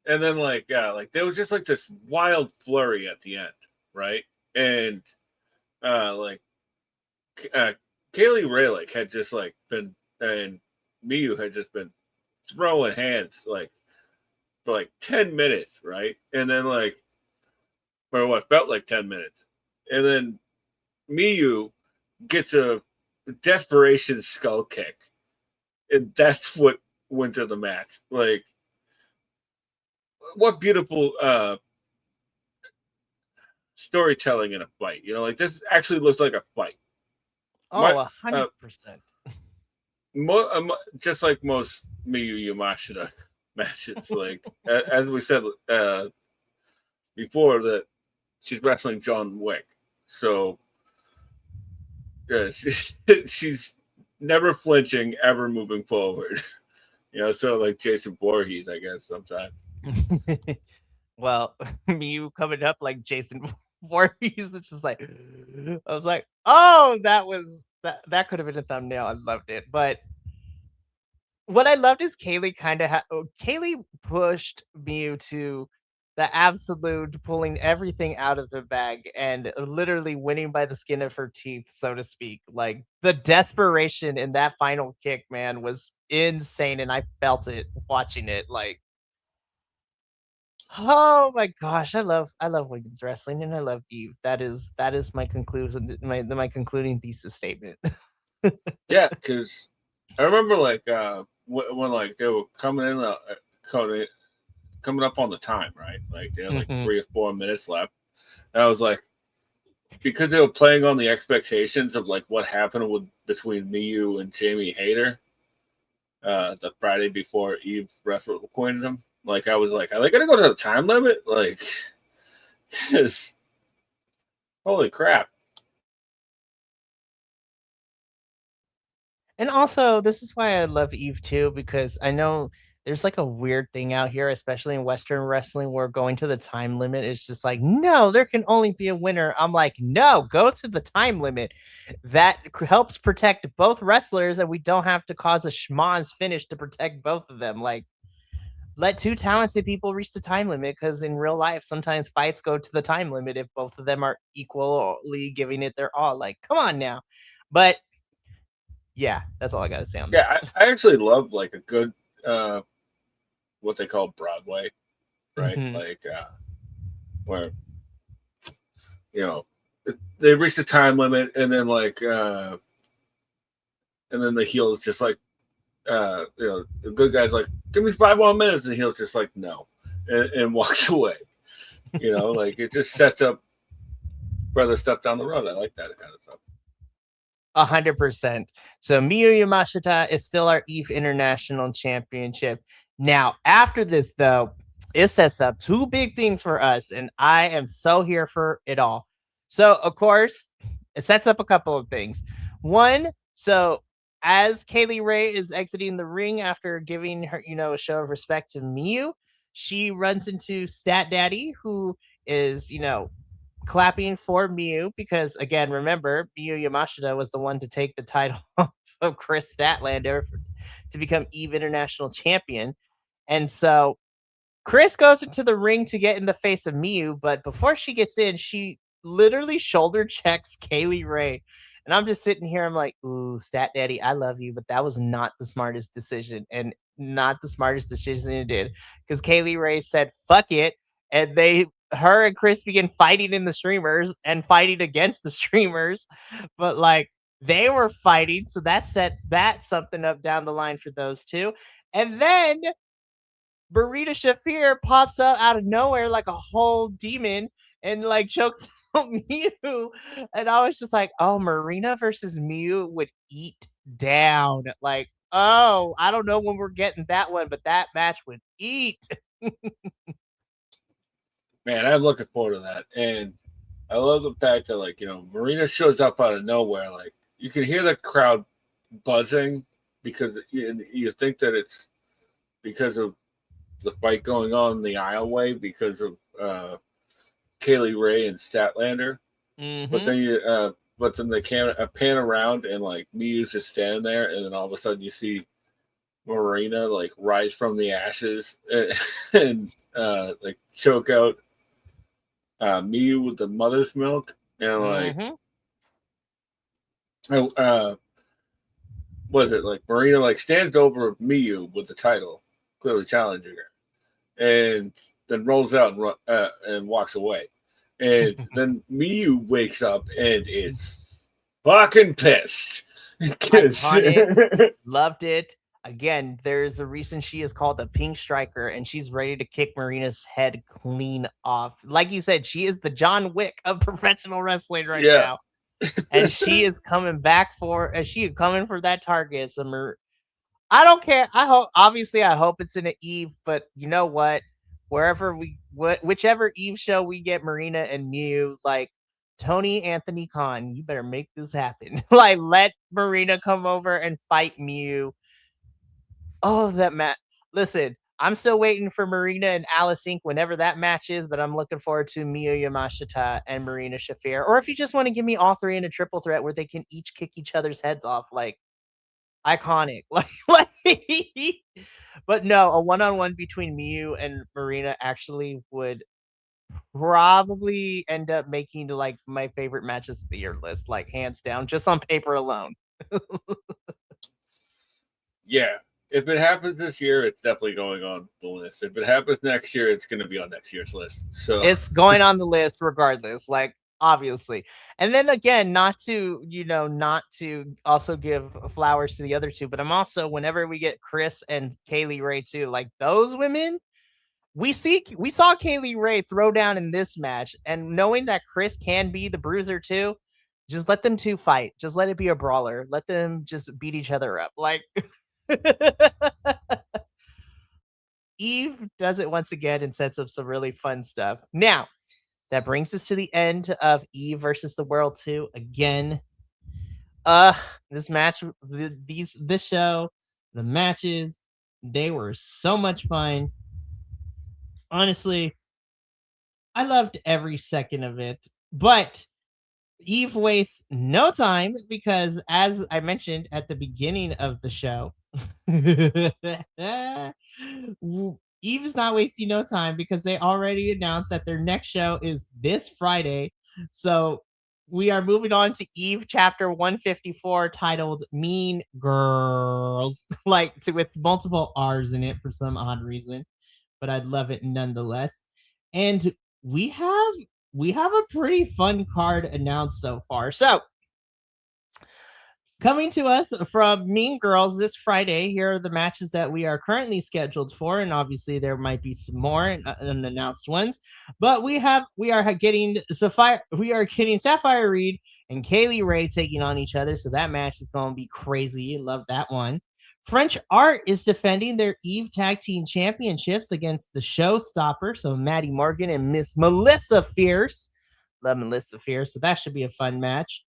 and then like there was just like this wild flurry at the end, right? And like uh, Kaylee Ray had just like been and Miyu had just been throwing hands like for like 10 minutes, right? And then like or what felt like 10 minutes, and then Miyu gets a desperation skull kick, and that's what went to the match. Like what beautiful storytelling in a fight. You know, like this actually looks like a fight. Oh, My 100%. just like most Miyu Yamashita matches, like as we said before, that she's wrestling John Wick, so she's never flinching, ever moving forward. Sort of like Jason Voorhees, I guess, sometimes. Well, you coming up like Jason Voorhees, it's just like I was like, oh, that could have been a thumbnail. I loved it, but what I loved is Kaylee Kaylee pushed Mew to the absolute pulling everything out of the bag and literally winning by the skin of her teeth, so to speak. Like the desperation in that final kick, man, was insane, and I felt it watching it. Like, oh my gosh, I love women's wrestling, and I love Eve. That is my conclusion, my concluding thesis statement. Yeah, because I remember like when like they were coming coming up on the time, right? Like they had like Mhm. 3 or 4 minutes left. And I was like, because they were playing on the expectations of like what happened with between Miyu and Jamie Hayter, the Friday before Eve wrestled him. Like I was like, are they gonna go to the time limit? Like, holy crap! And also, this is why I love Eve too, because I know there's like a weird thing out here, especially in Western wrestling, where going to the time limit is just like, no, there can only be a winner. I'm like, no, go to the time limit. That helps protect both wrestlers, and we don't have to cause a schmoz finish to protect both of them. Like, let two talented people reach the time limit because in real life, sometimes fights go to the time limit if both of them are equally giving it their all. Like, come on now. But yeah, that's all I got to say on Yeah, that. I actually love like a good uh, what they call Broadway, right? Mhm. Like where you know they reach the time limit, and then the heel is just like the good guy's like, give me 5 more minutes, and the heel's just like no, and walks away. Like it just sets up further stuff down the road. I like that kind of stuff. 100%. So Miyu Yamashita is still our EVE International Championship. Now, after this, though, it sets up two big things for us, and I am so here for it all. So, of course, it sets up a couple of things. One, so as Kaylee Ray is exiting the ring after giving her, a show of respect to Miyu, she runs into Stat Daddy, who is, clapping for Miyu because again, remember Miyu Yamashita was the one to take the title of Chris Statlander to become Eve International Champion, and so Chris goes into the ring to get in the face of Miyu, but before she gets in, she literally shoulder checks Kaylee Ray. And I'm just sitting here, I'm like, ooh, Stat Daddy, I love you, but that was not the smartest decision and not the smartest decision you did. Because Kaylee Ray said, fuck it. And her and Chris begin fighting in the streamers and fighting against the streamers. But like, they were fighting. So that sets that something up down the line for those two. And then Burrito Shafir pops up out of nowhere like a whole demon and like chokes out Mew. And I was just like, oh, Marina versus Mew would eat down. Like, oh, I don't know when we're getting that one, but that match would eat. Man, I'm looking forward to that, and I love the fact that like Marina shows up out of nowhere. Like you can hear the crowd buzzing because you think that it's because of the fight going on in the aisleway because of Kaylee Ray and Statlander. But Mm-hmm. then they pan around and like Miyu's just standing there, and then all of a sudden you see Marina like rise from the ashes and like choke out Miyu with the mother's milk, and like Mm-hmm. uh, was it like Marina like stands over Miyu with the title, clearly challenging her, and then rolls out and walks away. And then Miyu wakes up and is fucking pissed. 'Cause- Iconic. Loved it. Again, there's a reason she is called the Pink Striker, and she's ready to kick Marina's head clean off. Like you said, she is the John Wick of professional wrestling right yeah, now, and she is coming back for, and she is coming for that target. So I don't care. I hope, obviously, I hope it's in an Eve, but you know what? Whichever Eve show we get Marina and Mew, like Tony Anthony Khan, you better make this happen. Like, let Marina come over and fight Mew. Oh, that match. Listen, I'm still waiting for Marina and Alice Inc. whenever that match is, but I'm looking forward to Miyu Yamashita and Marina Shafir. Or if you just want to give me all three in a triple threat where they can each kick each other's heads off, like iconic. Like but no, a one-on-one between Miyu and Marina actually would probably end up making like my favorite matches of the year list, like hands down, just on paper alone. Yeah. If it happens this year, it's definitely going on the list. If it happens next year, it's going to be on next year's list. So, It's going on the list regardless, like obviously. And then again, not to also give flowers to the other two, but I'm also whenever we get Chris and Kaylee Ray too, like those women, we saw Kaylee Ray throw down in this match, and knowing that Chris can be the bruiser too, just let them two fight. Just let it be a brawler. Let them just beat each other up. Like Eve does it once again and sets up some really fun stuff. Now, that brings us to the end of Eve versus the World 2. Again, uh, this match, this show, the matches, they were so much fun. Honestly, I loved every second of it. But Eve wastes no time because, as I mentioned at the beginning of the show, Eve is not wasting no time because they already announced that their next show is this Friday. So we are moving on to Eve chapter 154 titled Mean Girls, with multiple R's in it for some odd reason, but I'd love it nonetheless. And we have we have a pretty fun card announced so far. So, coming to us from Mean Girls this Friday, here are the matches that we are currently scheduled for, and obviously there might be some more unannounced ones. But we are getting Sapphire Reed and Kaylee Ray taking on each other, so that match is going to be crazy. Love that one. French Art is defending their Eve Tag Team Championships against the Showstopper, so Maddie Morgan and Miss Melissa Fierce. Love Melissa Fierce, so that should be a fun match.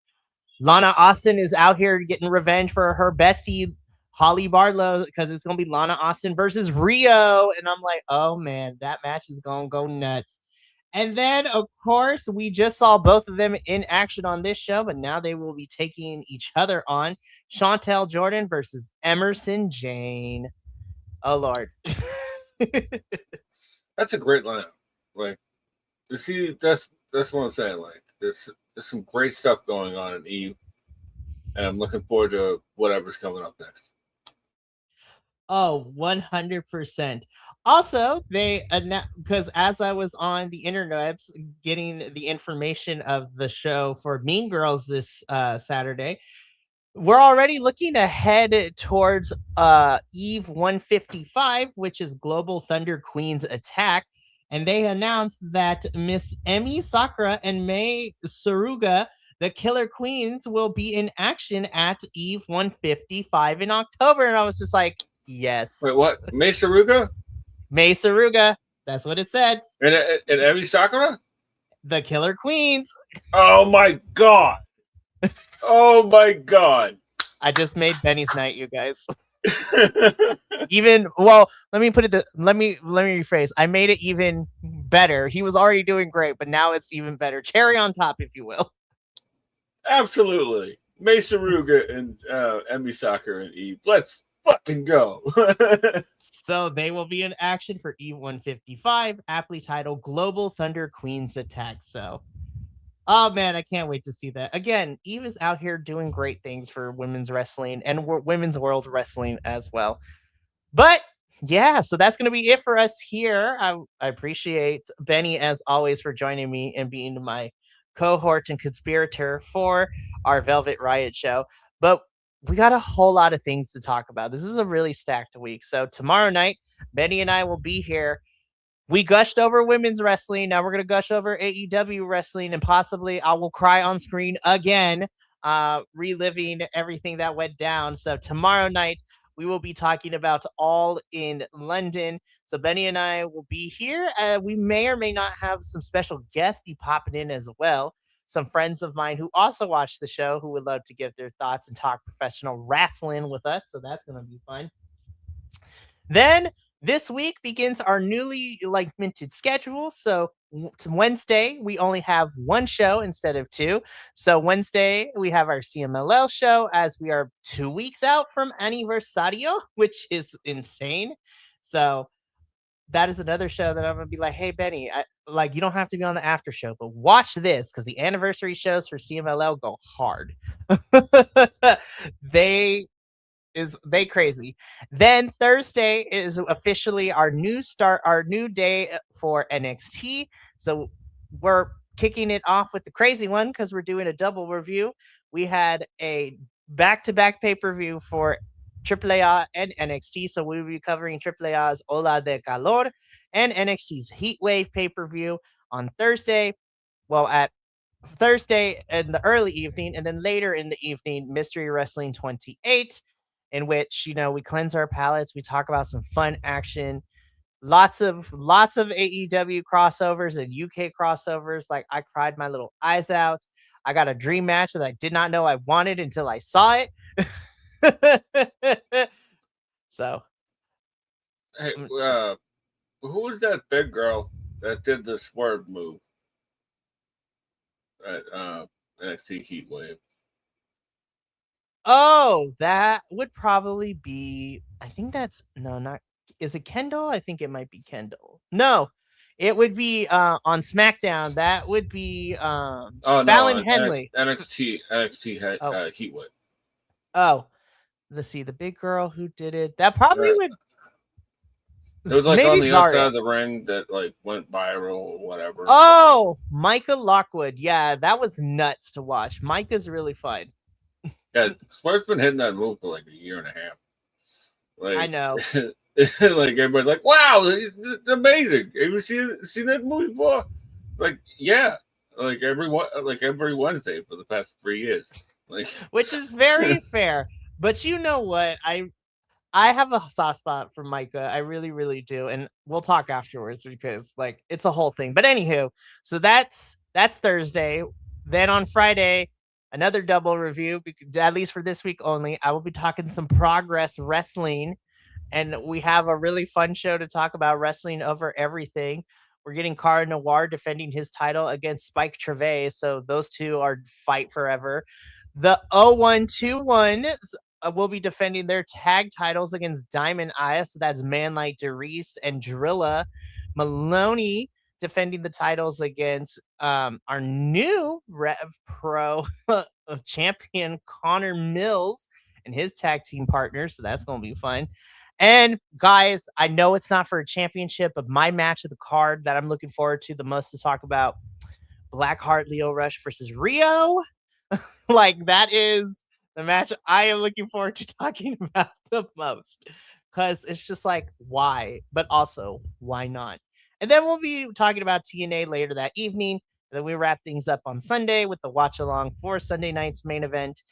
Lana Austin is out here getting revenge for her bestie, Holly Barlow, because it's going to be Lana Austin versus Rio. And I'm like, oh man, that match is going to go nuts. And then, of course, we just saw both of them in action on this show, but now they will be taking each other on. Chantel Jordan versus Emerson Jane. Oh, Lord. that's a great lineup. Like, you see, that's what I'm saying. Like, there's some great stuff going on in Eve, and I'm looking forward to whatever's coming up next. Oh, 100%. Also, they because as I was on the internets getting the information of the show for Mean Girls this Saturday, we're already looking ahead towards Eve 155, which is Global Thunder Queen's Attack. And they announced that Miss Emi Sakura and Mei Saruga, the Killer Queens, will be in action at Eve 155 in October. And I was just like, yes. Wait, what? Mei Saruga Mei Saruga. That's what it said. and Emi Sakura? The Killer Queens. Oh my god! Oh my god! I just made Benny's night, you guys. Even let me put it. Let me rephrase. I made it even better. He was already doing great, but now it's even better. Cherry on top, if you will. Absolutely, Mei Saruga and Emi Sakura and Eve. Let's fucking go! So they will be in action for Eve 155, aptly titled Global Thunder Queens Attack. So, oh man, I can't wait to see that. Again, Eve is out here doing great things for women's wrestling and women's world wrestling as well. But yeah, so that's going to be it for us here. I appreciate Benny, as always, for joining me and being my cohort and conspirator for our Velvet Riot show. But we got a whole lot of things to talk about. This is a really stacked week. So tomorrow night, Benny and I will be here. We gushed over women's wrestling. Now we're going to gush over AEW wrestling, and possibly I will cry on screen again, reliving everything that went down. So tomorrow night, we will be talking about All in London. So Benny and I will be here. We may or may not have some special guests be popping in as well. Some friends of mine who also watch the show who would love to give their thoughts and talk professional wrestling with us. So that's going to be fun. Then this week begins our newly minted schedule. So Wednesday we only have one show instead of two. So Wednesday we have our CMLL show as we are 2 weeks out from Aniversario, which is insane. So that is another show that I'm gonna be like, hey Benny, you don't have to be on the after show, but watch this because the anniversary shows for CMLL go hard. they they crazy. Then Thursday is officially our new day for NXT. So we're kicking it off with the crazy one because we're doing a double review. We had a back-to-back pay-per-view for AAA and NXT. So we'll be covering AAA's Ola de Calor and NXT's Heatwave pay-per-view on Thursday. Well, at Thursday in the early evening, and then later in the evening, Mystery Wrestling 28, in which we cleanse our palates, we talk about some fun action, lots of AEW crossovers and UK crossovers. Like I cried my little eyes out. I got a dream match that I did not know I wanted until I saw it. So, Hey, who was that big girl that did the swerve move at NXT Heatwave? oh, that would probably be. I think that's no, not. Is it Kendall? I think it might be Kendall. No, it would be on SmackDown. That would be Oh no, Fallon on Henley. NXT Oh, Heatwave. oh, let's see. The big girl who did it. That probably Uh, would it was like on maybe the outside Zarya. of the ring that like went viral or whatever. Oh, Micah Lockwood. Yeah, that was nuts to watch. Micah's really fun. Yeah, Swerve's been hitting that move for like a year and a half. I Like, know. like everybody's like, "Wow, it's amazing! Have you seen that movie before?" Like, yeah, like every Wednesday for the past 3 years. Like, Which is very fair. But you know what? I have a soft spot for Micah. I really, really do. And we'll talk afterwards because it's a whole thing. But anywho, so that's Thursday. Then on Friday, another double review, at least for this week only. I will be talking some progress wrestling. And we have a really fun show to talk about wrestling over everything. We're getting Cara Noir defending his title against Spike Trevay. So those two are fight forever. The 0121 will be defending their tag titles against Diamond Eyes. So that's Man Like DeReese and Drilla. Maloney defending the titles against our new Rev Pro champion Connor Mills and his tag team partner. So that's going to be fun. And guys, I know it's not for a championship, but my match of the card that I'm looking forward to the most to talk about, Blackheart Leo Rush versus Rio. That is the match I am looking forward to talking about the most. Because it's just why? But also, why not? And then we'll be talking about TNA later that evening. And then we wrap things up on Sunday with the watch along for Sunday night's main event.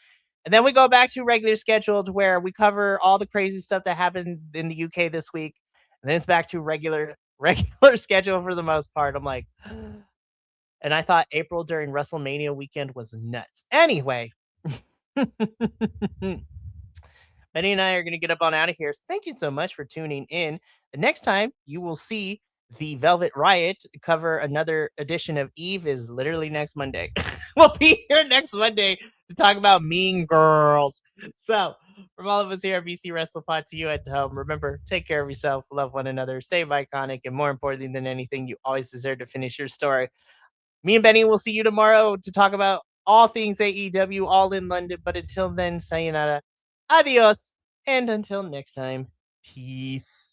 And then we go back to regular scheduled where we cover all the crazy stuff that happened in the UK this week. And then it's back to regular schedule for the most part. I'm like, and I thought April during WrestleMania weekend was nuts. Anyway, Benny and I are going to get up on out of here. So thank you so much for tuning in. The next time you will see the Velvet Riot cover another edition of Eve is literally next Monday. We'll be here next Monday to talk about Mean Girls. So, from all of us here at BC WrestlePod to you at home, remember, take care of yourself, love one another, stay iconic, and more importantly than anything, you always deserve to finish your story. Me and Benny will see you tomorrow to talk about all things AEW, all in London. But until then, sayonara, adios, and until next time, peace.